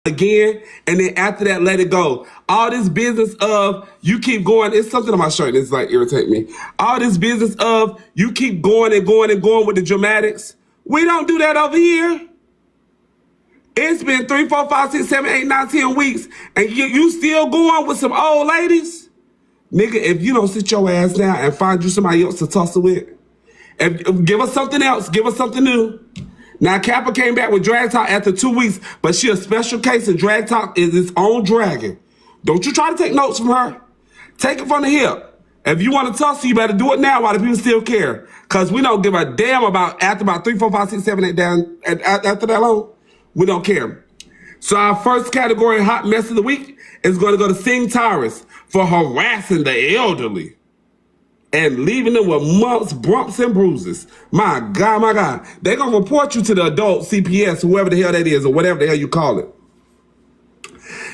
again, and then after that, let it go. All this business of you keep going, it's something on my shirt that's like irritate me. All this business of you keep going and going and going with the dramatics. We don't do that over here. It's been 3, 4, 5, 6, 7, 8, 9, 10 weeks, and you still going with some old ladies? Nigga, if you don't sit your ass down and find you somebody else to tussle with, give us something else, give us something new. Now, Kappa came back with Drag Talk after 2 weeks, but she a special case, and Drag Talk is its own dragon. Don't you try to take notes from her. Take it from the hip. If you want to tussle, you better do it now while the people still care. Because we don't give a damn after about 3, 4, 5, 6, 7, 8 down, after that long. We don't care. So our first category, hot mess of the week, is going to go to Sing Tyrus for harassing the elderly and leaving them with bumps, bumps, and bruises. My God, my God. They're going to report you to the adult CPS, whoever the hell that is, or whatever the hell you call it.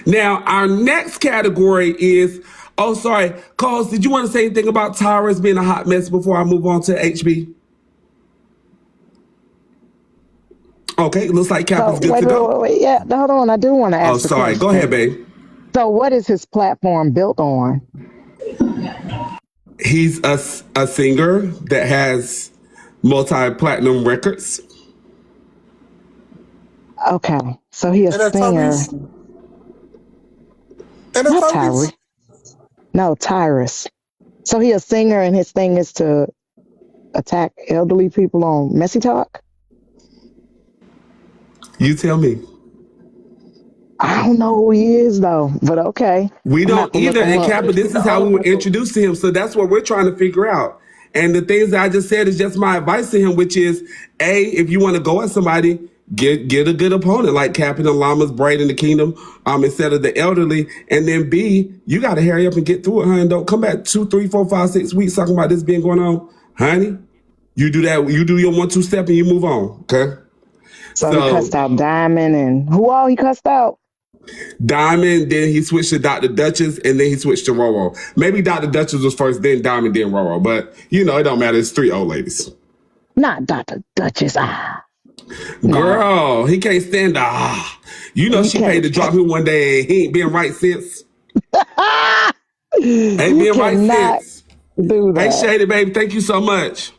Now, our next category is, oh, sorry, Cause, did you want to say anything about Tyrus being a hot mess before I move on to HB? Okay, looks like Cap is good to go. Wait. Yeah, hold on. I do want to ask. Oh, sorry. Go ahead, babe. So what is his platform built on? He's a singer that has multi-platinum records. Okay, so he a singer. Not Tyrus. No, Tyrus. So he a singer and his thing is to attack elderly people on Messy Talk? You tell me. I don't know who he is though, but okay. We don't either. And Kappa, this is how we were introduced to him. So that's what we're trying to figure out. And the things that I just said is just my advice to him, which is, A, if you want to go at somebody, get a good opponent like Captain Llama's Braid in the Kingdom instead of the elderly. And then B, you got to hurry up and get through it, honey. Don't come back 2, 3, 4, 5, 6 weeks talking about this being going on. Honey, you do that. You do your 1-2 step and you move on, okay? So he cussed out Diamond and who all he cussed out? Diamond, then he switched to Dr. Duchess, and then he switched to Roro. Maybe Dr. Duchess was first, then Diamond, then Roro. But, it don't matter. It's 3 old ladies. Not Dr. Duchess. Girl, he can't stand she paid to drop him one day, and he ain't been right since. Ain't been right since. Do that. Hey, Shady, baby, thank you so much.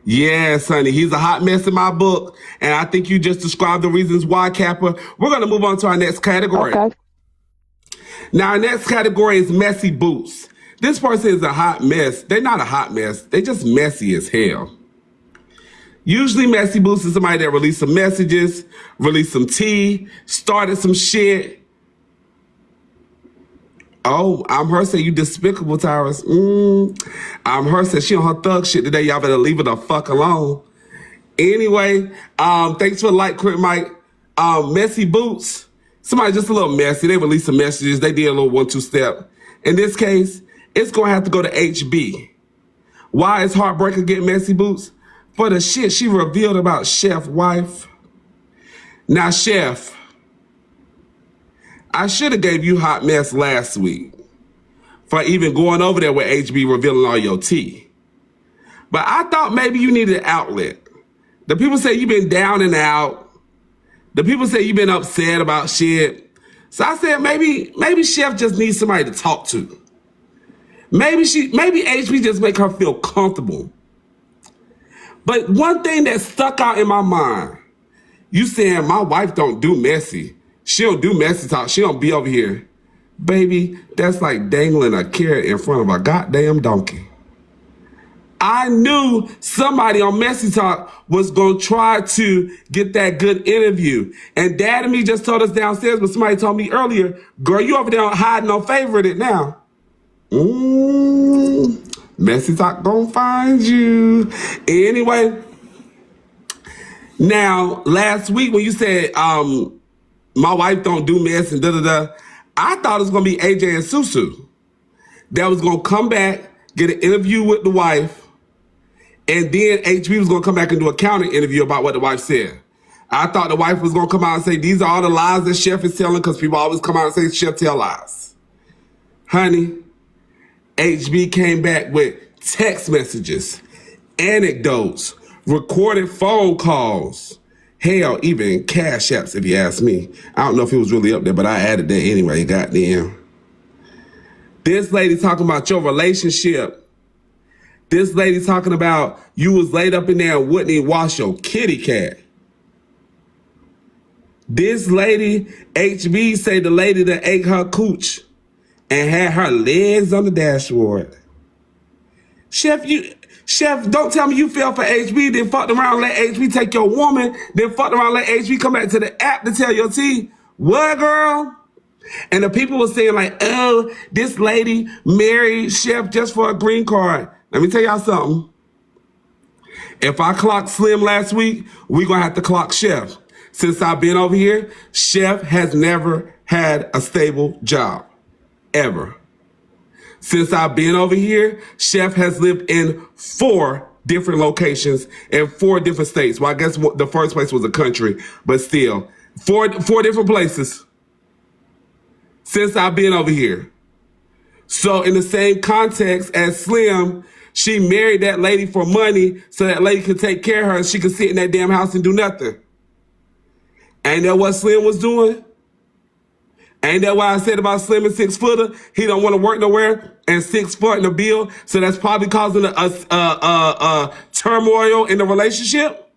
Yes, honey, he's a hot mess in my book, and I think you just described the reasons why, Kappa. We're going to move on to our next category. Okay. Now, our next category is messy boots. This person is a hot mess. They're not a hot mess. They're just messy as hell. Usually, messy boots is somebody that released some messages, released some tea, started some shit. Oh, I'm her say you despicable, Tyrus. I'm her say she on her thug shit today. Y'all better leave her the fuck alone. Anyway, thanks for the like, Crit Mike. Messy boots. Somebody just a little messy. They released some messages. They did a little 1-2 step. In this case, it's going to have to go to HB. Why is Heartbreaker getting messy boots? For the shit she revealed about Chef wife. Now, Chef, I should have gave you hot mess last week for even going over there with HB revealing all your tea. But I thought maybe you needed an outlet. The people say you've been down and out. The people say you've been upset about shit. So I said maybe Chef just needs somebody to talk to. Maybe HB just make her feel comfortable. But one thing that stuck out in my mind, you saying my wife don't do messy. She don't do messy talk. She don't be over here. Baby, that's like dangling a carrot in front of a goddamn donkey. I knew somebody on Messy Talk was going to try to get that good interview. And Dad and me just told us downstairs, but somebody told me earlier, girl, you over there hiding on favorite it now. Messy Talk gonna find you. Anyway, now, last week when you said, my wife don't do mess and da-da-da, I thought it was going to be AJ and Susu that was going to come back, get an interview with the wife, and then HB was going to come back and do a counter interview about what the wife said. I thought the wife was going to come out and say, these are all the lies that Chef is telling, because people always come out and say Chef tell lies. Honey, HB came back with text messages, anecdotes, recorded phone calls, Hell, even Cash Apps, if you ask me. I don't know if it was really up there, but I added that anyway. Goddamn. This lady talking about your relationship. This lady talking about you was laid up in there and wouldn't even wash your kitty cat. This lady, HB, say the lady that ate her cooch and had her legs on the dashboard. Chef, don't tell me you fell for HB, then fucked around and let HB take your woman, then fucked around and let HB come back to the app to tell your tea. What, girl? And the people were saying like, oh, this lady married Chef just for a green card. Let me tell y'all something. If I clocked Slim last week, we gonna have to clock Chef. Since I've been over here, Chef has never had a stable job, ever. Since I've been over here, Chef has lived in 4 different locations in 4 different states. Well, I guess the first place was a country, but still, 4 different places since I've been over here. So in the same context as Slim, she married that lady for money so that lady could take care of her and she could sit in that damn house and do nothing. Ain't that what Slim was doing? Ain't that why I said about Slim and 6 footer? He don't want to work nowhere and 6 foot in the bill. So that's probably causing a turmoil in the relationship.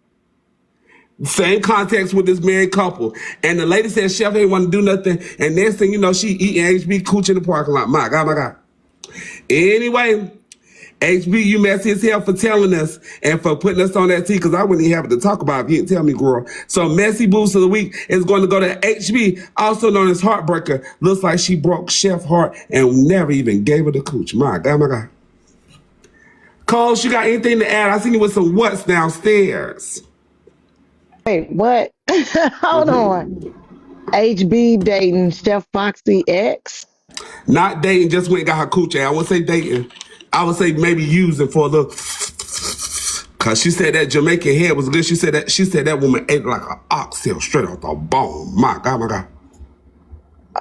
Same context with this married couple. And the lady said Chef ain't want to do nothing. And next thing you know, she eating HB cooch in the parking lot. My God, my God. Anyway, HB, you messy as hell for telling us and for putting us on that tea, because I wouldn't even have it to talk about if you didn't tell me, girl. So Messy Boost of the Week is going to go to HB, also known as Heartbreaker. Looks like she broke Chef heart and never even gave her the cooch. My God, my God. Cole, you got anything to add? I seen you with some what's downstairs. Wait, what? Hold on. HB dating Chef Foxy X. Not dating, just went and got her cooch. I wouldn't say dating. I would say maybe using for a little, cause she said that Jamaican head was good. She said that woman ate like an oxtail straight off the bone. My God, my God.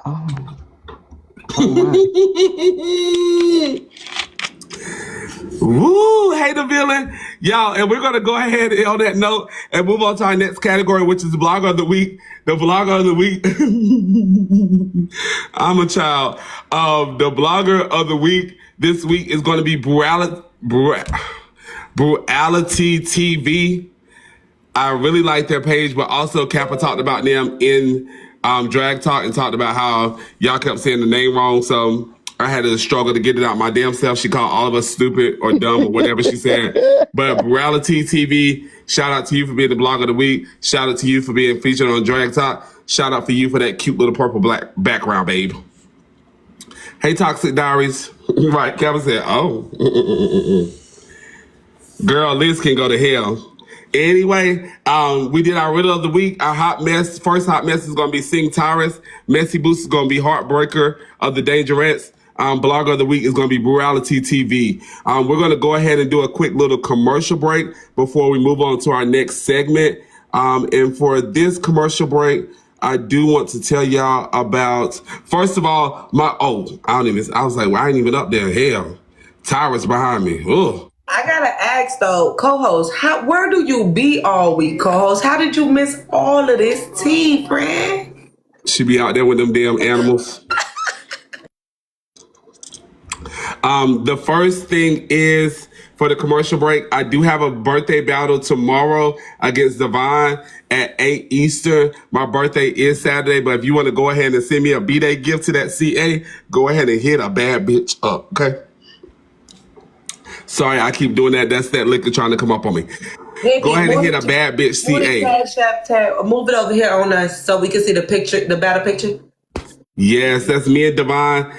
Oh. Oh my. Woo, hey the villain. Y'all, and we're gonna go ahead and on that note and move on to our next category, which is the Blogger of the Week. The Blogger of the Week. I'm a child. The Blogger of the Week this week is going to be Bruality TV. I really like their page, but also Kappa talked about them in Drag Talk and talked about how y'all kept saying the name wrong. So I had to struggle to get it out my damn self. She called all of us stupid or dumb or whatever she said. But Bruality TV, shout out to you for being the Blogger of the Week. Shout out to you for being featured on Drag Talk. Shout out for you for that cute little purple black background, babe. Hey, Toxic Diaries. Right, Kevin said, oh. Girl, Liz can go to hell. Anyway, we did our Riddle of the Week. Our hot mess, first hot mess is going to be Sing Tyrus. Messy Boost is going to be Heartbreaker of the Dangerettes. Blogger of the Week is going to be Bruality TV. We're going to go ahead and do a quick little commercial break before we move on to our next segment. And for this commercial break, I do want to tell y'all about, first of all, I was like, well, I ain't even up there. Hell, Tyrus behind me. Ugh. I gotta ask though, co-host, where do you be all week, co-host? How did you miss all of this tea, friend? She be out there with them damn animals. The first thing is, for the commercial break, I do have a birthday battle tomorrow against Devon at 8 Eastern. My birthday is Saturday, but if you want to go ahead and send me a B-Day gift to that CA, go ahead and hit a bad bitch up, okay? Sorry, I keep doing that. That's that liquor trying to come up on me. Go ahead and hit a bad bitch CA. Move it over here on us so we can see the picture, the battle picture. Yes, that's me and Devon.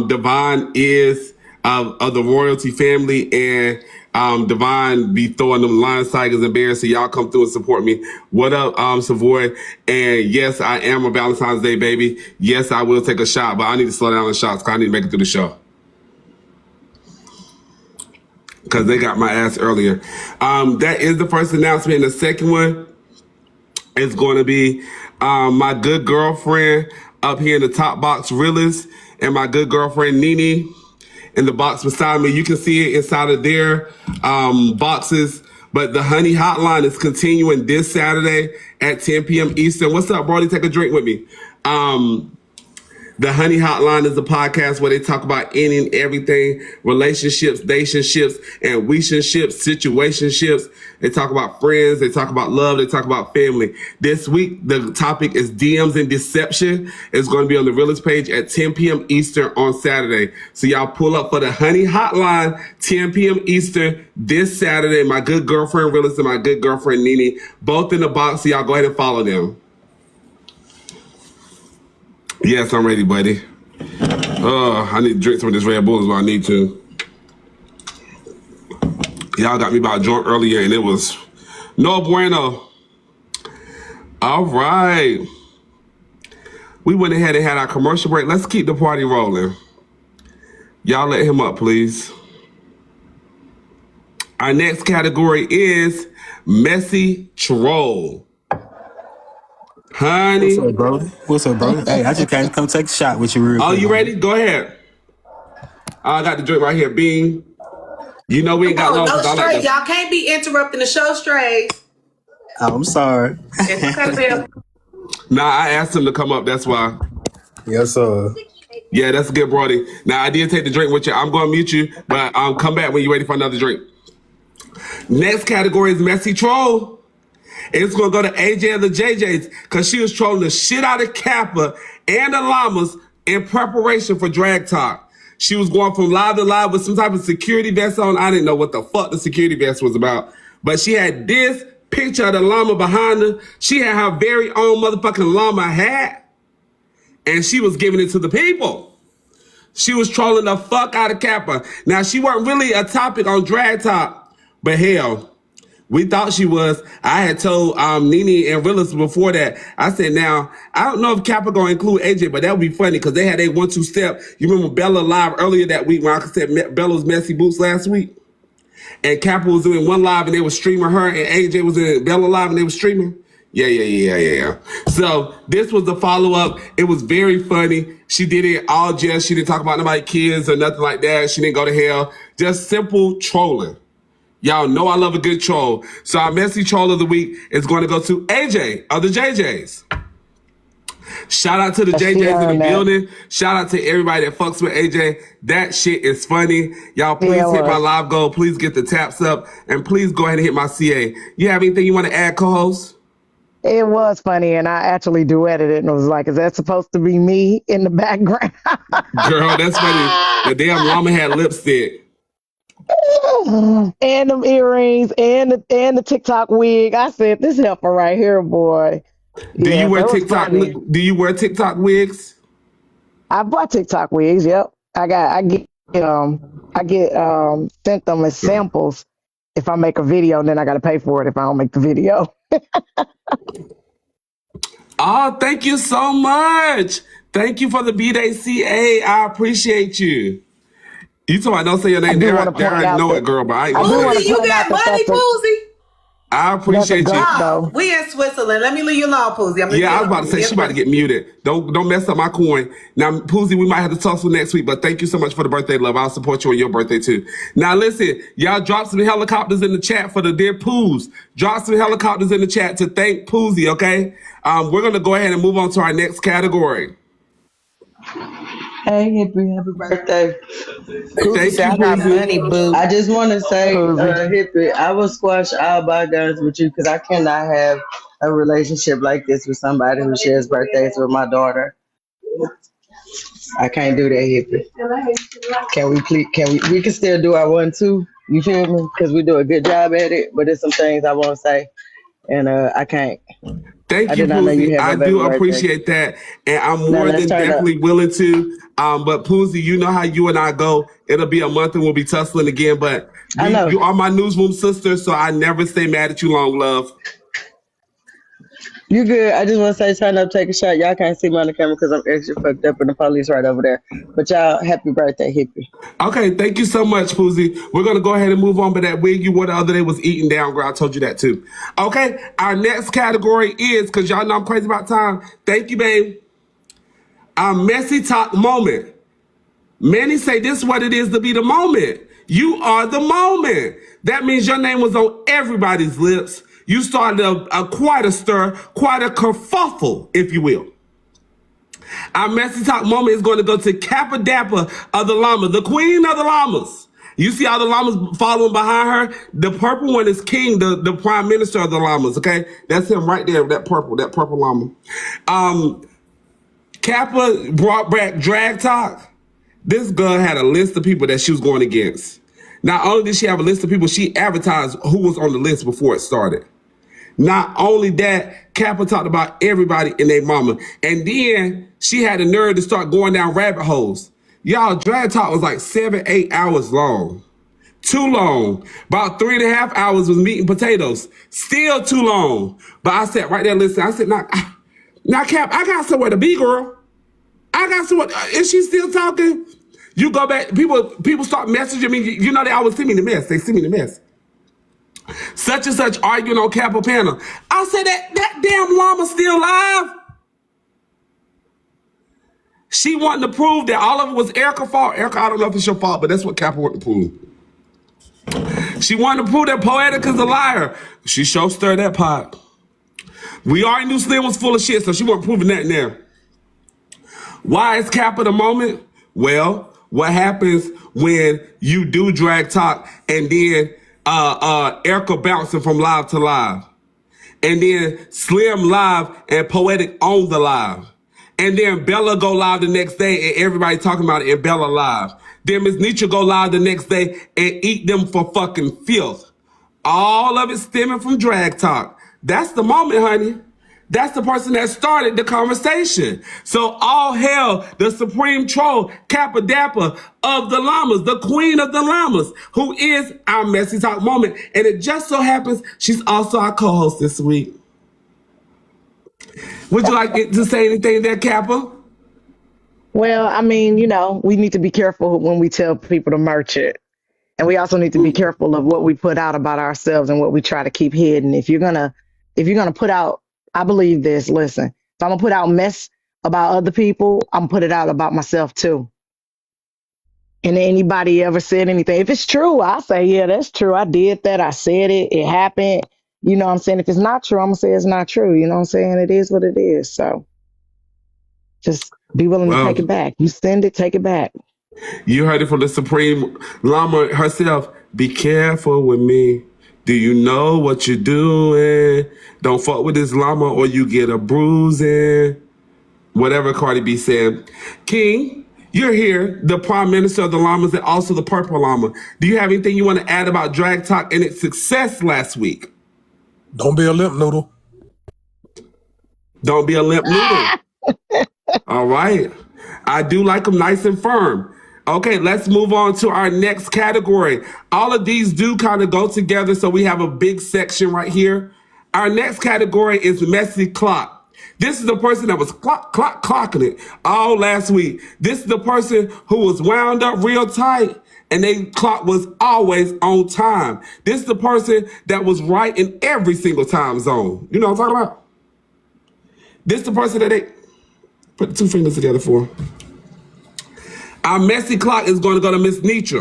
Devon is of the royalty family, and Devon be throwing them lions, tigers, and bears, so y'all come through and support me. What up, Savoy? And yes, I am a Valentine's Day baby. Yes, I will take a shot, but I need to slow down the shots because I need to make it through the show. Because they got my ass earlier. That is the first announcement. And the second one is going to be my good girlfriend up here in the top box, Realist, and my good girlfriend, Nene, in the box beside me. You can see it inside of their boxes. But the Honey Hotline is continuing this Saturday at 10 p.m. Eastern. What's up, Brody? Take a drink with me. The Honey Hotline is a podcast where they talk about any and everything, relationships, nationships, and weationships, situationships. They talk about friends. They talk about love. They talk about family. This week, the topic is DMs and deception. It's going to be on the Realist page at 10 p.m. Eastern on Saturday. So y'all pull up for the Honey Hotline, 10 p.m. Eastern this Saturday. My good girlfriend Realist and my good girlfriend Nene, both in the box. So y'all go ahead and follow them. Yes, I'm ready, buddy. I need to drink some of this Red Bull as well. I need to. Y'all got me about drunk earlier, and it was no bueno. All right. We went ahead and had our commercial break. Let's keep the party rolling. Y'all let him up, please. Our next category is Messy Troll. Honey. What's up, bro? What's up, bro? Hey, I just came to come take a shot with you real quick. Oh, you ready? Go ahead. I got the drink right here, Bean. You know we ain't got long. No I straight. like Y'all can't be interrupting the show straight. Oh, I'm sorry. Nah, I asked him to come up. That's why. Yes, sir. Yeah, that's good, Brody. Now, I did take the drink with you. I'm going to mute you, but come back when you're ready for another drink. Next category is Messy Troll. It's going to go to AJ and the JJs because she was trolling the shit out of Kappa and the Llamas in preparation for Drag Talk. She was going from live to live with some type of security vest on. I didn't know what the fuck the security vest was about. But she had this picture of the llama behind her. She had her very own motherfucking llama hat. And she was giving it to the people. She was trolling the fuck out of Kappa. Now, she wasn't really a topic on Drag Talk, but hell, we thought she was. I had told Nene and Realist before that. I said, now, I don't know if Kappa going to include AJ, but that would be funny because they had a 1-2 step. You remember Bella live earlier that week when I said Bella's Messy Boots last week? And Kappa was doing one live and they were streaming her, and AJ was in Bella live and they were streaming? Yeah. So this was the follow-up. It was very funny. She did it all just. She didn't talk about nobody's kids or nothing like that. She didn't go to hell. Just simple trolling. Y'all know I love a good troll. So our Messy Troll of the Week is going to go to AJ of the JJs. Shout out to the JJs in the building. Shout out to everybody that fucks with AJ. That shit is funny. Y'all please hit my live goal. Please get the taps up. And please go ahead and hit my CA. You have anything you want to add, co-host? It was funny, and I actually duetted it, and it was like, is that supposed to be me in the background? Girl, that's funny. The damn llama had lipstick. And them earrings and the TikTok wig. I said, this helper right here, boy. Do you wear TikTok? Do you wear TikTok wigs? I bought TikTok wigs. Yep, I get sent them as samples if I make a video, and then I got to pay for it if I don't make the video. Oh, thank you so much. Thank you for the B-Day CA. I appreciate you. You talking about don't say your name. There, I know it, girl, but I Poozy, you got money, Poozy? I appreciate you. Oh, we in Switzerland. Let me leave you alone, Poozy. I was about to say she about to get muted. Don't mess up my coin. Now, Poozy, we might have to tussle next week, but thank you so much for the birthday love. I'll support you on your birthday too. Now listen, y'all drop some helicopters in the chat for the dear Poos. Drop some helicopters in the chat to thank Poozy, okay? We're gonna go ahead and move on to our next category. Hey, Hippie, happy birthday. Thank you, Poozy. I just want to say, Hippie, I will squash all bygones with you because I cannot have a relationship like this with somebody who shares birthdays with my daughter. I can't do that, Hippie. Can we please, we can still do our 1-2, you feel me? Because we do a good job at it, but there's some things I won't say, and I can't. Thank you, Poozy. I do appreciate that. And I'm more than definitely willing to. But Poozy, you know how you and I go. It'll be a month and we'll be tussling again. But you are my newsroom sister, so I never stay mad at you, long love. You good. I just want to say, turn up, take a shot. Y'all can't see me on the camera because I'm extra fucked up and the police right over there. But y'all, happy birthday, Hippie. Okay, thank you so much, Poozy. We're going to go ahead and move on, but that wig you wore the other day was eating down, girl. I told you that too. Okay, our next category is, because y'all know I'm crazy about time. Thank you, babe. Our Messy Talk moment. Many say this is what it is to be the moment. You are the moment. That means your name was on everybody's lips. You started quite a stir, quite a kerfuffle, if you will. Our messy talk moment is going to go to Kappa Dappa of the llama, the queen of the llamas. You see all the llamas following behind her? The purple one is King, the prime minister of the llamas, okay? That's him right there, that purple llama. Kappa brought back Drag Talk. This girl had a list of people that she was going against. Not only did she have a list of people, she advertised who was on the list before it started. Not only that, Kappa talked about everybody and their mama. And then she had the nerve to start going down rabbit holes. Y'all, Drag Talk was like 7-8 hours long. Too long. About 3.5 hours was meat and potatoes. Still too long. But I sat right there listening. I said, now Cap, I got somewhere to be, girl. I got somewhere. Is she still talking? You go back. People start messaging me. You know, they always send me the mess. They send me the mess. Such and such arguing on Kappa panel. I said, that damn llama still alive? She wanted to prove that all of it was Erica's fault. Erica, I don't know if it's your fault, but that's what Kappa wanted to prove. She wanted to prove that Poetica's a liar. She sure stirred that pot. We already knew Slim was full of shit, so she wasn't proving that in there. Why is Kappa the moment? Well, what happens when you do Drag Talk and then Erica bouncing from live to live, and then Slim live and Poetic on the live, and then Bella go live the next day and everybody talking about it in Bella live. Then Miss Nietzsche go live the next day and eat them for fucking filth. All of it stemming from Drag Talk. That's the moment, honey. That's the person that started the conversation. So all hail the supreme troll, Kappa Dappa of the llamas, the queen of the llamas, who is our messy talk moment. And it just so happens she's also our co-host this week. Would you like to say anything there, Kappa? Well, I mean, you know, we need to be careful when we tell people to merch it. And we also need to be careful of what we put out about ourselves and what we try to keep hidden. If you're gonna put out, I believe this, listen, if I'm gonna put out mess about other people, I'm gonna put it out about myself too. And anybody ever said anything, if it's true, I'll say, yeah, that's true. I did that. I said it. It happened. You know what I'm saying? If it's not true, I'm gonna say it's not true. You know what I'm saying? It is what it is. So just be willing to take it back. You send it, take it back. You heard it from the Supreme Llama herself. Be careful with me. Do you know what you're doing? Don't fuck with this llama or you get a bruising. Whatever Cardi B said. King, you're here, the prime minister of the llamas and also the purple llama. Do you have anything you want to add about Drag Talk and its success last week? Don't be a limp noodle. Don't be a limp noodle. All right. I do like them nice and firm. Okay, let's move on to our next category. All of these do kind of go together, so we have a big section right here. Our next category is Messy Clock. This is the person that was clocking it all last week. This is the person who was wound up real tight and their clock was always on time. This is the person that was right in every single time zone. You know what I'm talking about? This is the person that they put the two fingers together for. Our messy clock is going to go to Miss Nietzsche.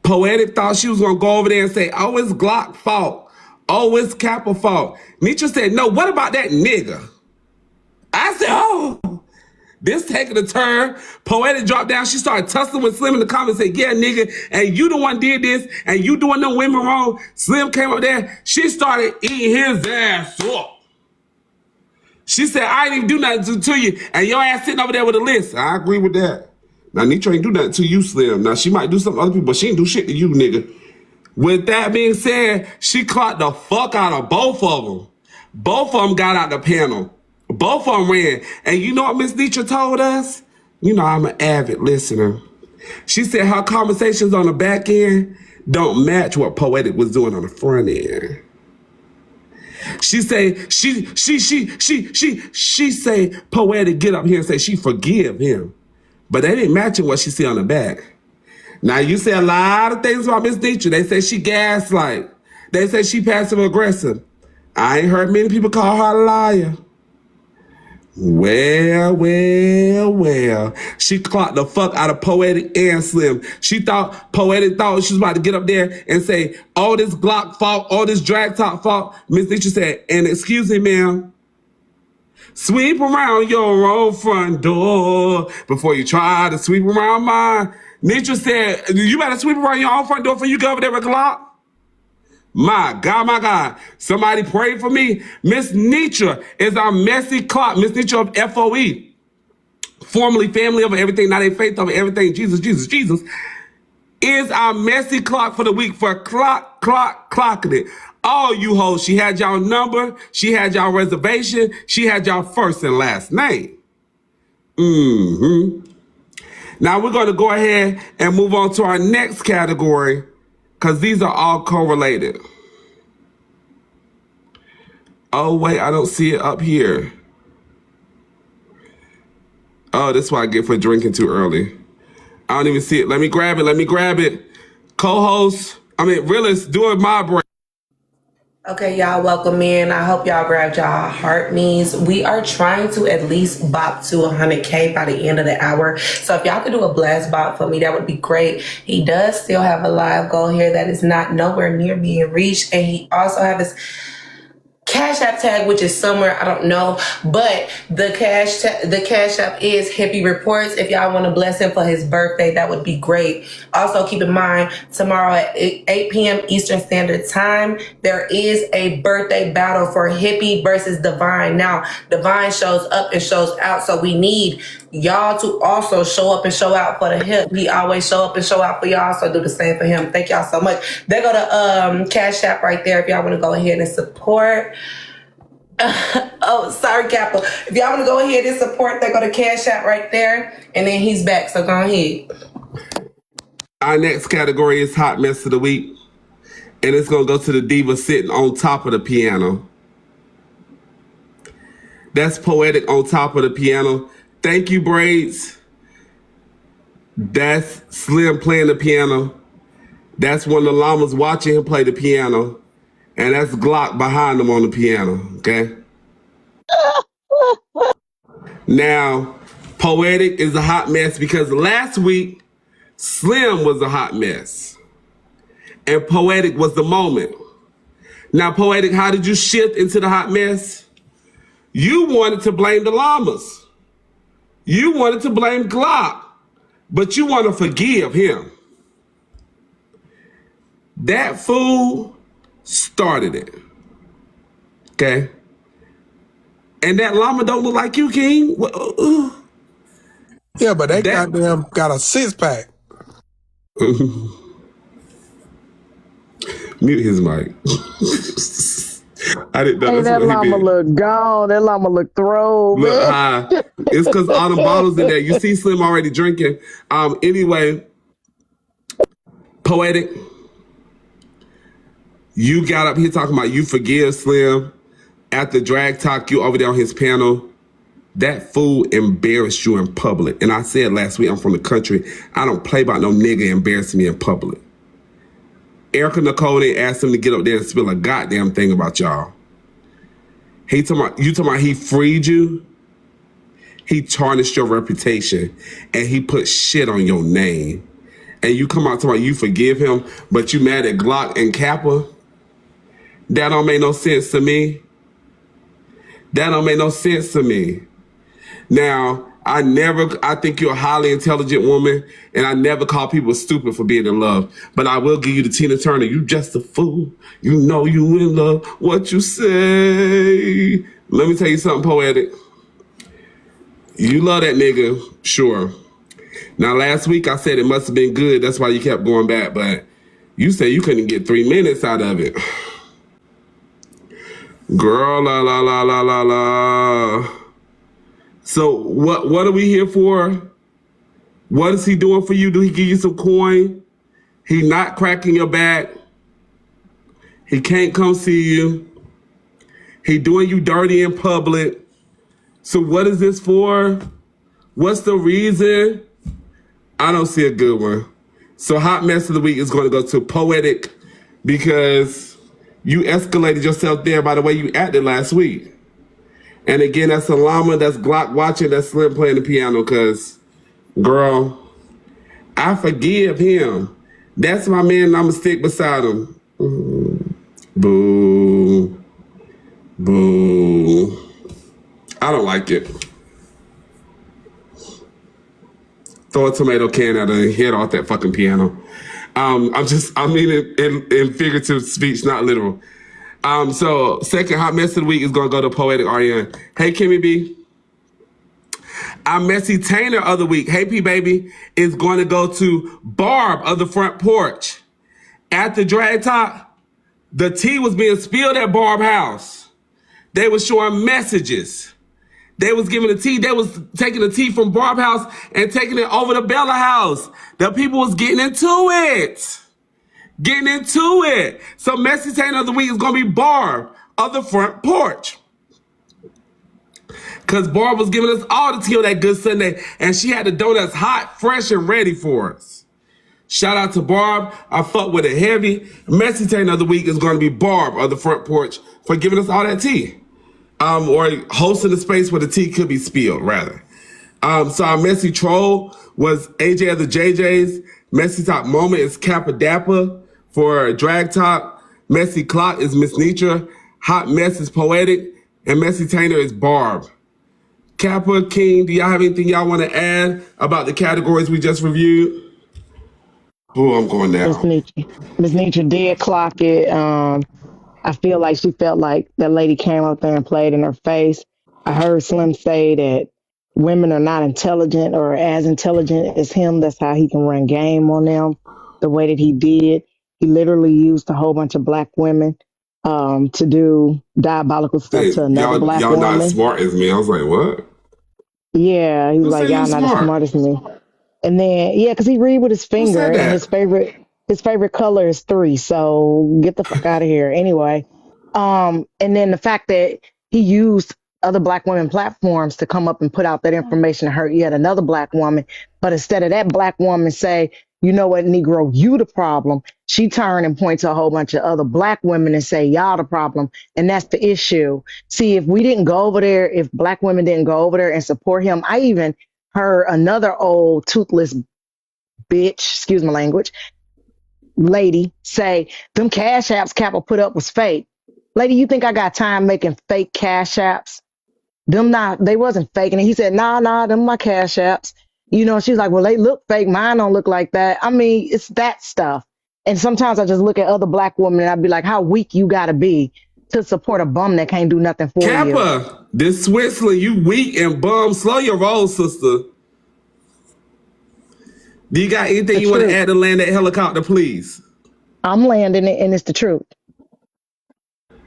Poetic thought she was going to go over there and say, oh, it's Glock fault. Oh, it's Kappa fault. Nietzsche said, no, what about that nigga? I said, oh, this taking a turn. Poetic dropped down. She started tussling with Slim in the comments and said, yeah, nigga, and you the one did this, and you doing them women wrong. Slim came up there. She started eating his ass up. She said, I ain't even do nothing to you, and your ass sitting over there with a list. I agree with that. Now, Nietzsche ain't do nothing to you, Slim. Now, she might do something to other people, but she ain't do shit to you, nigga. With that being said, she clocked the fuck out of both of them. Both of them got out the panel. Both of them ran. And you know what Miss Nietzsche told us? You know I'm an avid listener. She said her conversations on the back end don't match what Poetic was doing on the front end. She say, she say, Poetic get up here and say she forgive him. But they didn't match what she said on the back. Now, you say a lot of things about Miss Nietzsche. They say she gaslight. They say she passive aggressive. I ain't heard many people call her a liar. Well. She clocked the fuck out of Poetic and Slim. Poetic thought she was about to get up there and say, all this Glock fault, all this drag talk fault. Miss Nietzsche said, and excuse me, ma'am, sweep around your own front door before you try to sweep around mine. Nietzsche said, you better sweep around your own front door before you go over there with Glock. My God. Somebody pray for me. Miss Nietzsche is our messy clock. Miss Nietzsche of FOE, formerly Family Over Everything, Not a Faith Over Everything, Jesus, is our messy clock for the week for clocking it. All you hoes, she had y'all number, she had y'all reservation, she had y'all first and last name. Now we're going to go ahead and move on to our next category because these are all correlated. Oh, wait, I don't see it up here. Oh, that's what I get for drinking too early. I don't even see it. Let me grab it. Co-host, realist, do a mob break. Okay, y'all, welcome in. I hope y'all grabbed y'all heart means. We are trying to at least bop to 100K by the end of the hour. So if y'all could do a blast bop for me, that would be great. He does still have a live goal here that is not nowhere near being reached. And he also have his Cash App tag, which is somewhere, I don't know, but the Cash App is Hippie Reports. If y'all want to bless him for his birthday, that would be great. Also, keep in mind, tomorrow at 8 p.m. Eastern Standard Time, there is a birthday battle for Hippie versus Divine. Now, Divine shows up and shows out, so we need y'all to also show up and show out for the hip. He always show up and show out for y'all, so do the same for him. Thank y'all so much. There go the Cash App right there if y'all want to go ahead and support. Oh, sorry, Kappa. If y'all want to go ahead and support, there go the Cash App right there, and then he's back, so go ahead. Our next category is Hot Mess of the Week, and it's going to go to the diva sitting on top of the piano. That's Poetic on top of the piano. Thank you, Braids. That's Slim playing the piano. That's one of the llamas watching him play the piano. And that's Glock behind him on the piano, okay? Now, Poetic is a hot mess because last week, Slim was a hot mess. And Poetic was the moment. Now, Poetic, how did you shift into the hot mess? You wanted to blame the llamas. You wanted to blame Glock, but you want to forgive him. That fool started it. Okay? And that llama don't look like you, King. Yeah, but that goddamn got a 6-pack. Mute his mic. I didn't know. Hey, that llama look gone. That llama look thrown. Look high. It's because all the bottles in there. You see Slim already drinking. Anyway, Poetic, you got up here talking about you forgive Slim after drag talk you over there on his panel. That fool embarrassed you in public. And I said last week, I'm from the country. I don't play about no nigga embarrassing me in public. Erica Nicole asked him to get up there and spill a goddamn thing about y'all. You talking about he freed you? He tarnished your reputation and he put shit on your name. And you come out talking about you forgive him, but you mad at Glock and Kappa? That don't make no sense to me. That don't make no sense to me. Now, I think you're a highly intelligent woman, and I never call people stupid for being in love. But I will give you the Tina Turner. You just a fool. You know you in love. What you say? Let me tell you something, Poetic. You love that nigga, sure. Now, last week I said it must have been good. That's why you kept going back. But you said you couldn't get 3 minutes out of it. Girl, la, la, la, la, la, la. So what are we here for? What is he doing for you? Do he give you some coin? He not cracking your back. He can't come see you. He doing you dirty in public. So what is this for? What's the reason? I don't see a good one. So hot mess of the week is going to go to Poetic because you escalated yourself there by the way you acted last week. And again, that's a llama, that's Glock watching, that's Slim playing the piano, because, girl, I forgive him. That's my man, and I'm going to stick beside him. Boo. Boo. I don't like it. Throw a tomato can at her and hit off that fucking piano. I mean it in figurative speech, not literal. So second hot mess of the week is gonna go to Poetic Ariane. Hey Kimmy B. Our messy tainer of the week, hey P baby, is going to go to Barb of the Front Porch. At the drag talk, the tea was being spilled at Barb house. They was showing messages. They was giving the tea. They was taking the tea from Barb house and taking it over to Bella house. The people was getting into it. Getting into it. So messy tainer of the week is going to be Barb of the Front Porch. Because Barb was giving us all the tea on that good Sunday, and she had the donuts hot, fresh, and ready for us. Shout out to Barb. I fuck with it heavy. Messy tainer of the week is going to be Barb of the Front Porch for giving us all that tea. Or hosting the space where the tea could be spilled, rather. So our messy troll was AJ of the JJs. Messy top moment is Kappa Dappa for drag talk. Messy clock is Miss Nitra. Hot mess is Poetic. And messy tainer is Barb. Kappa, King, do y'all have anything y'all want to add about the categories we just reviewed? Oh, I'm going down. Miss Nitra did clock it. I feel like she felt like that lady came up there and played in her face. I heard Slim say that women are not intelligent or as intelligent as him. That's how he can run game on them the way that he did. He literally used a whole bunch of black women to do diabolical stuff to another black woman. Y'all not as smart as me. I was like, what? Yeah, he was like, y'all not as smart as me. And then, yeah, because he read with his finger, and his favorite color is 3. So get the fuck out of here. Anyway, and then the fact that he used other black women platforms to come up and put out that information to hurt yet another black woman, but instead of that black woman say, you know what, Negro, you the problem, she turned and point to a whole bunch of other black women and say, y'all the problem. And that's the issue. See, if we didn't go over there, if black women didn't go over there and support him, I even heard another old toothless bitch, excuse my language, lady say, them cash apps Kappa put up was fake. Lady, you think I got time making fake cash apps? They wasn't faking it. He said, nah, them my cash apps. You know, she's like, well, they look fake. Mine don't look like that. I mean, it's that stuff. And sometimes I just look at other black women and I'd be like, how weak you gotta be to support a bum that can't do nothing for Kappa, you. Kappa, this Switzerland, you weak and bum. Slow your roll, sister. Do you got anything you want to add to land that helicopter, please? I'm landing it, and it's the truth.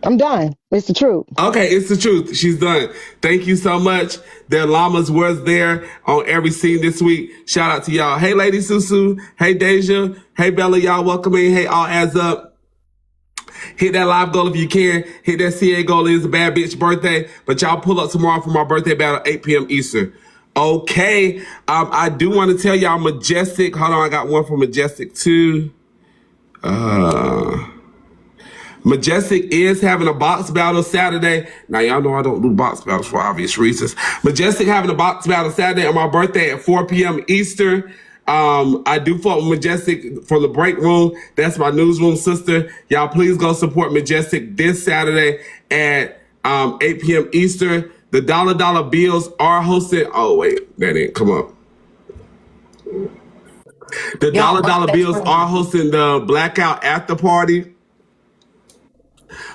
I'm done. It's the truth. Okay, it's the truth. She's done. Thank you so much. Their llamas was there on every scene this week. Shout out to y'all. Hey, Lady Susu. Hey, Deja. Hey, Bella. Y'all welcome in. Hey, all adds up. Hit that live goal if you can. Hit that CA goal. It is a bad bitch birthday. But y'all pull up tomorrow for my birthday battle, 8 p.m. Eastern. Okay. I do want to tell y'all Majestic. Hold on. I got one for Majestic too. Majestic is having a box battle Saturday. Now, y'all know I don't do box battles for obvious reasons. Majestic having a box battle Saturday on my birthday at 4 p.m. Eastern. I do fuck with Majestic from the break room. That's my newsroom sister. Y'all please go support Majestic this Saturday at 8 p.m. Eastern. The Dollar Bills are hosted. Oh, wait, that didn't come up. The Dollar Bills are hosting the Blackout After Party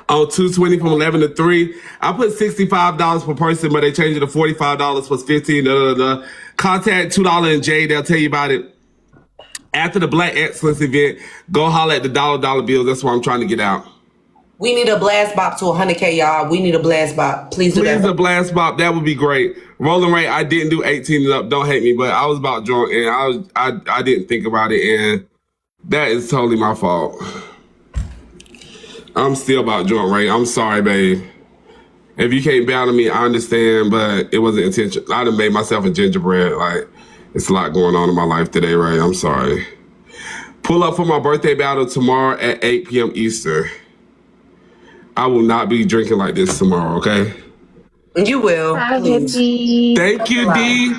on 2/20 from 11 to 3. I put $65 per person, but they changed it to $45 plus $15. Contact $2 and J. They'll tell you about it. After the Black Excellence event, go holler at the Dollar Bills. That's what I'm trying to get out. We need a blast bop to 100K, y'all. We need a blast bop. Please do that. Please, a blast bop. That would be great. Rolling rate, I didn't do 18 and up. Don't hate me, but I was about drunk and I didn't think about it, and that is totally my fault. I'm still about drunk, Ray. I'm sorry, babe. If you can't battle me, I understand, but it wasn't intentional. I done made myself a gingerbread. Like, it's a lot going on in my life today, Ray. I'm sorry. Pull up for my birthday battle tomorrow at 8 p.m. Eastern. I will not be drinking like this tomorrow, okay? You will. Hi, Please. Hippie. Thank you, D.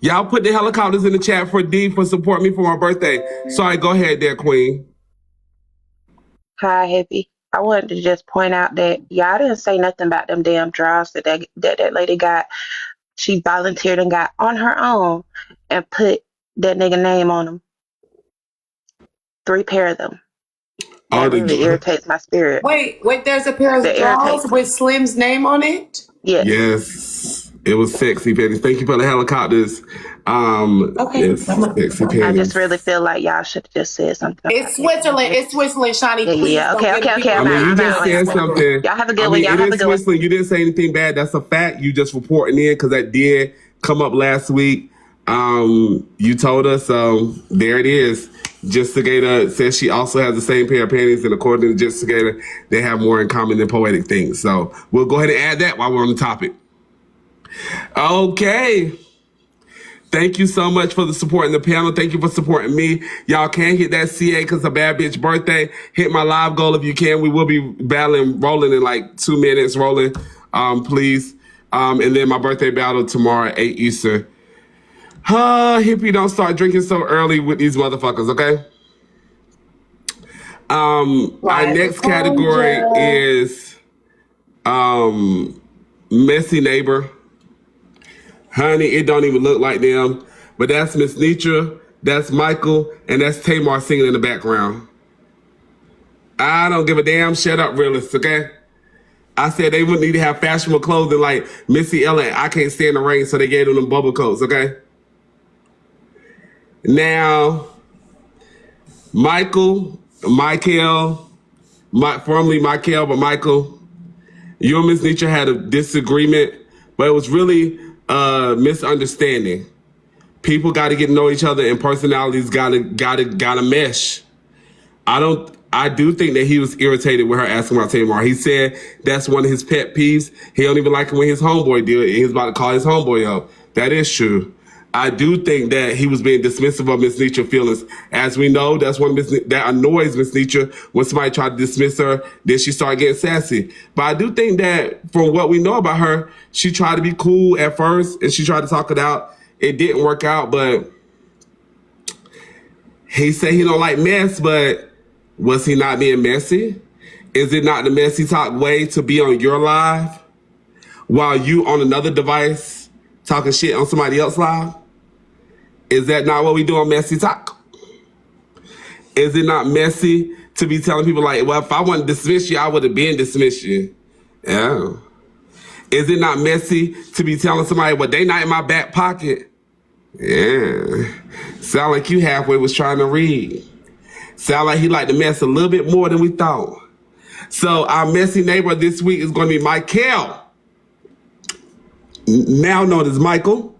Y'all put the helicopters in the chat for D for support me for my birthday. Sorry, go ahead there, Queen. Hi, Hippie. I wanted to just point out that y'all didn't say nothing about them damn draws that lady got. She volunteered and got on her own and put that nigga name on them. 3 pair of them. That really irritates my spirit. Wait, there's a pair of drawers with Slim's name on it? Yes. Yes. It was sexy panties. Thank you for the helicopters. Okay. It's sexy panties. I just really feel like y'all should have just said something. It's Switzerland. It's Switzerland, Shani. Please Yeah. don't Okay. get people- I mean, you just said something. Y'all have a good I one. mean, Y'all it have a is good one. Switzerland. You didn't say anything bad. That's a fact. You just reporting in because that did come up last week. You told us. There it is. Justigator says she also has the same pair of panties, and according to Justigator, they have more in common than poetic things. So we'll go ahead and add that while we're on the topic. Okay. Thank you so much for the support in the panel. Thank you for supporting me. Y'all can hit that CA because it's a bad bitch birthday. Hit my live goal if you can. We will be rolling in like 2 minutes, rolling, please. And then my birthday battle tomorrow at 8 Eastern. Hippie, don't start drinking so early with these motherfuckers, okay? Our next category is messy neighbor. Honey, it don't even look like them. But that's Miss Nitra, that's Michael, and that's Tamar singing in the background. I don't give a damn. Shut up, realists, okay? I said they wouldn't need to have fashionable clothing like Missy Elliott. I can't stand the rain, so they gave them bubble coats, okay? Now, Michael, formerly Michael, but Michael, you and Miss Nitra had a disagreement, but it was really a misunderstanding. People got to get to know each other, and personalities gotta mesh. I do think that he was irritated with her asking about Tamar. He said that's one of his pet peeves. He don't even like it when his homeboy did it. He was about to call his homeboy up. That is true. I do think that he was being dismissive of Miss Nitra's feelings. As we know, that's one of that annoys Miss Nitra when somebody tried to dismiss her. Then she started getting sassy. But I do think that from what we know about her, she tried to be cool at first and she tried to talk it out. It didn't work out, but he said he don't like mess, but was he not being messy? Is it not the messy talk way to be on your live while you on another device talking shit on somebody else's live? Is that not what we do on Messy Talk? Is it not messy to be telling people like, well, if I wanted to dismiss you, I would have been dismissed you? Yeah. Is it not messy to be telling somebody, well, they not in my back pocket? Yeah. Sound like you halfway was trying to read. Sound like he liked to mess a little bit more than we thought. So our messy neighbor this week is going to be Michael, now known as Michael.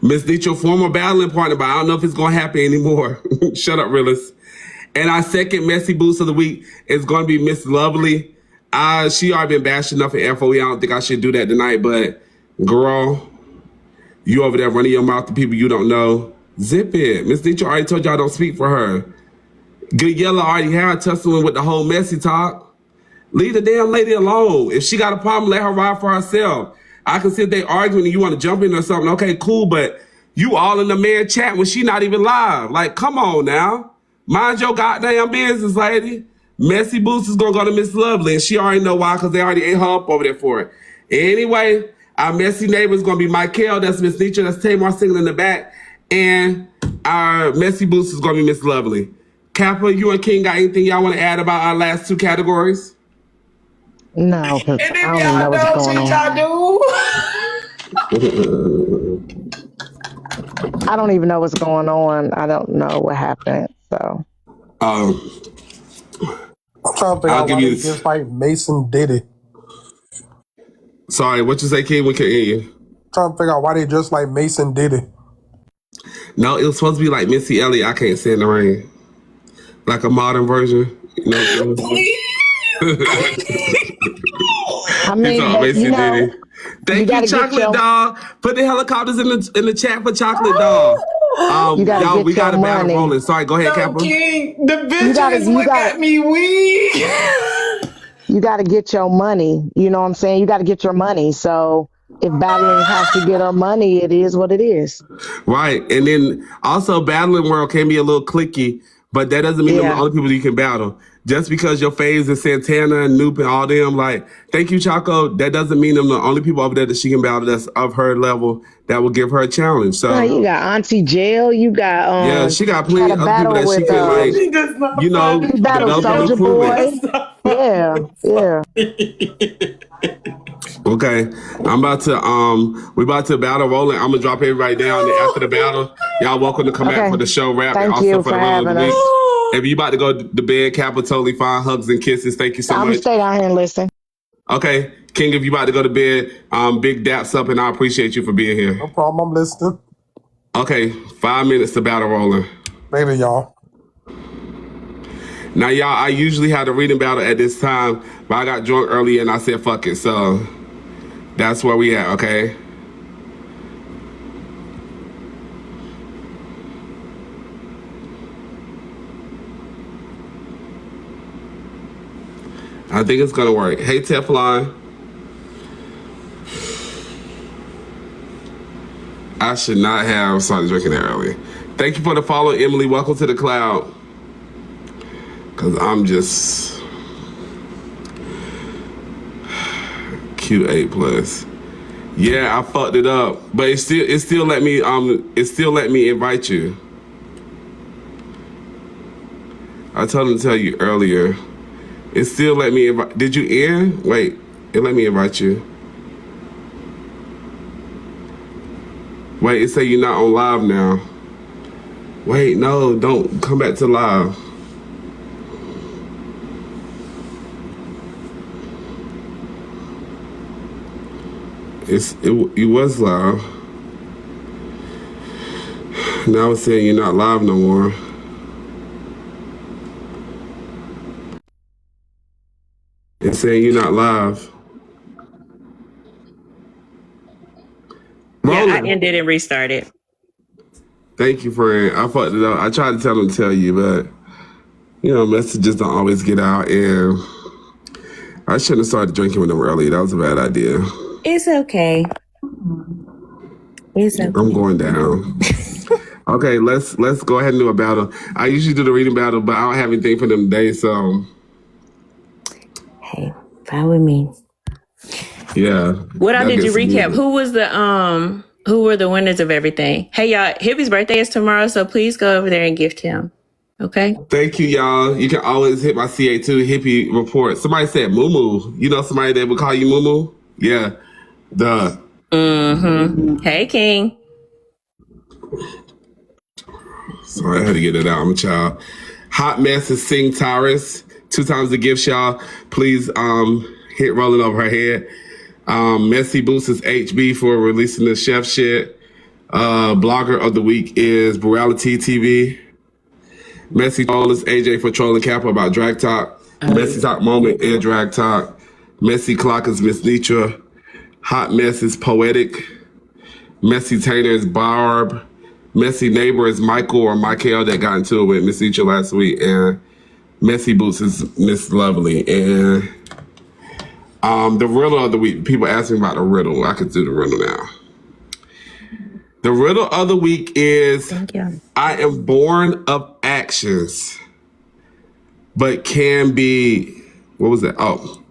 Miss Nitra, former battling partner, but I don't know if it's going to happen anymore. Shut up, realist. And our second messy boost of the week is going to be Miss Lovely. She already been bashed enough in FOE. I don't think I should do that tonight, but girl, you over there running your mouth to people you don't know. Zip it. Miss Nitra already told y'all don't speak for her. Good Yellow already had her tussling with the whole messy talk. Leave the damn lady alone. If she got a problem, let her ride for herself. I can sit there arguing and you want to jump in or something. Okay, cool, but you all in the man chat when she not even live. Like, come on now. Mind your goddamn business, lady. Messy Boost is going to go to Miss Lovely, and she already know why, because they already ate her up over there for it. Anyway, our messy neighbor is going to be Michael. That's Miss Nitra. That's Tamar singing in the back. And our messy boost is going to be Miss Lovely. Kappa, you and King got anything y'all want to add about our last two categories? No, because I And don't if even know y'all what's know, going shit on. y'all do. I don't even know what's going on. I don't know what happened. So I'm trying to figure I'll out give why you they this. just like Mason Diddy. Sorry, what you say, King? We can't hear you. Trying to figure out why they just like Mason Diddy. No, it was supposed to be like Missy Elliott. I can't stand the rain. Like a modern version. You know what I mean, but, you know, Thank you, Chocolate Doll. Put the helicopters in the chat for Chocolate Doll. You gotta y'all, get we got a your battle money. rolling. Sorry, go ahead, No, Kappa. King, the bitches you what gotta- got me weak. you got to get your money. You know what I'm saying? You got to get your money. So if battling has to get her money, it is what it is. Right. And then also battling world can be a little cliquey, but that doesn't mean they're the Yeah. only people you can battle. Just because your faves and Santana and Noop and all them, like, thank you, Chaco, that doesn't mean them the only people over there that she can battle that's of her level that will give her a challenge. So You got Auntie Jail. You got yeah, she got plenty had of a other people battle that she with can like, He does not you know, fight. you battle that other Soldier crewmates. Boy. Yeah. Okay, I'm about to we about to battle rolling. I'm gonna drop everybody down, and after the battle, y'all welcome to come back Okay. for the show wrap and Thank also you for for the roll of the having week. us. If you about to go to bed, Cap, totally fine. Hugs and kisses. Thank you so I'm gonna much. stay down here and listen. Okay, King, if you about to go to bed, big daps up, and I appreciate you for being here. No problem. I'm listening. Okay, 5 minutes to battle rolling. Later, y'all. Now, y'all, I usually have the reading battle at this time, but I got drunk early and I said fuck it. So that's where we at. Okay. I think it's gonna work. Hey, Teflon. I should not have started drinking that early. Thank you for the follow, Emily. Welcome to the cloud. Cause I'm just Q8 plus. Yeah, I fucked it up, but it still let me invite you. I told him to tell you earlier. It still let me invite. Did you in? Wait, it let me invite you. Wait, it say you're not on live now. Wait, no, don't come back to live. It was live. Now it's saying you're not live no more. It's saying you're not live. Yeah, I Rolling. ended and restarted. Thank you, friend. I fucked it up. I tried to tell him to tell you, but you know, messages don't always get out, and I shouldn't have started drinking with them early. That was a bad idea. It's okay. It's okay. I'm going down. Okay, let's go ahead and do a battle. I usually do the reading battle, but I don't have anything for them today, so Hey, fine with me. yeah. What I That did you gets recap? me. Who were the winners of everything? Hey y'all, Hippie's birthday is tomorrow, so please go over there and gift him. Okay? Thank you, y'all. You can always hit my CA2 hippie report. Somebody said Moo. You know somebody that would call you Moo? Yeah. Duh. Mm-hmm. Hey King. Sorry, I had to get it out. I'm a child. Hot Mess is Sing Tyrus. 2 times the gift, y'all. Please hit rolling over her head. Messy Boots is HB for releasing the chef shit. Blogger of the week is Morality TV. Messy Troll is AJ for trolling Kappa about Drag Talk. Messy Talk Moment and Drag Talk. Messy Clock is Miss Nitra. Hot Mess is Poetic. Messy Tainer is Barb. Messy Neighbor is Michael or Michael that got into it with Miss Nitra last week. And Messy Boots is Miss Lovely. And the riddle of the week, people ask me about the riddle. I could do the riddle now. The riddle of the week is, Thank you. I am born of actions, but can be, what was that? Oh,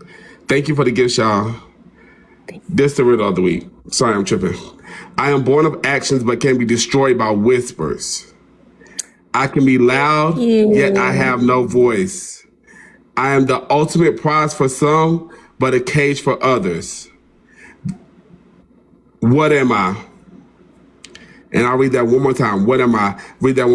thank you for the gift, y'all. This the riddle of the week. Sorry, I'm tripping. I am born of actions, but can be destroyed by whispers. I can be loud, yet I have no voice. I am the ultimate prize for some, but a cage for others. What am I? And I'll read that one more time. What am I? Read that one.